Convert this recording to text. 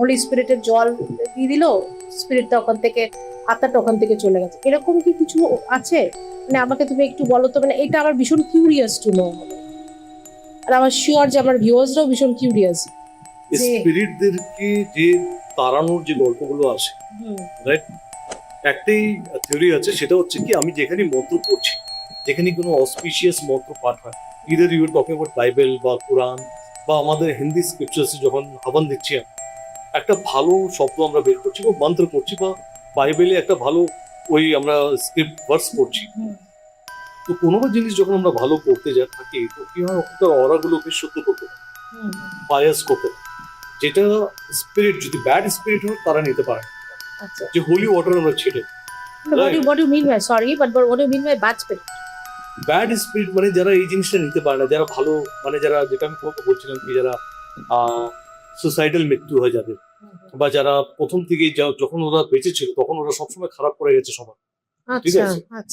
হোলি স্পিরিটের জল দিয়ে দিল, স্পিরিটটা ওখান থেকে, আত্মাটা ওখান থেকে চলে গেছে, এরকম কি কিছু আছে? মানে আমাকে তুমি একটু বলো তো, মানে এটা আমার ভীষণ কিউরিয়াস টু নো। আর আমার শিওর যে আমার ভিউয়ার্সরাও ভীষণ কিউরিয়াস যে স্পিরিটদেরকে যে তাড়ানোর যে গল্পগুলো আছে, হুম, রাইট, একটাই থিওরি আছে, সেটা হচ্ছে কি আমি যেখানে মন্ত্র পড়ছি, যেখানে কোনো অসপিশিয়াস মন্ত্র পাঠ হয়, either you talking about Bible বা কোরআন বা আমাদের হিন্দি স্ক্রিপচার্স, যখন হাবান দিচ্ছি একটা ভালো শব্দ আমরা বের করছি বা মন্ত্র করছি, বা বাইবেলে একটা ভালো ওই আমরা স্ক্রিপ্ট ভার্স পড়ছি, হুম, তো কোনো জিনিস যখন আমরা ভালো করতে যা থাকি, তো কি হয়, ওখানকার অরাগুলোকে সত্য করতে থাকে, হুম, বায়াস করতে থাকে। যেটা স্পিরিট যদি ব্যাড স্পিরিট হয় তারা নিতে পারে না। আচ্ছা, যে হোলি ওয়াটার আমরা ছেড়ে, right, what do you mean by sorry but what do you mean by bad spirit? Bad spirit মানে যারা এই জিনিসটা নিতে পারে না, যারা ভালো, মানে যারা, যেটা আমি তোমাকে বলছিলাম কি, যারা সুসাইডাল মৃত্যু হয় যাদের, বা যারা প্রথম থেকেই যখন ওরা বেঁচে ছিল তখন ওরা সবসময় খারাপ করে গেছে সবার, ঠিক আচ্ছা, আছে, আচ্ছা।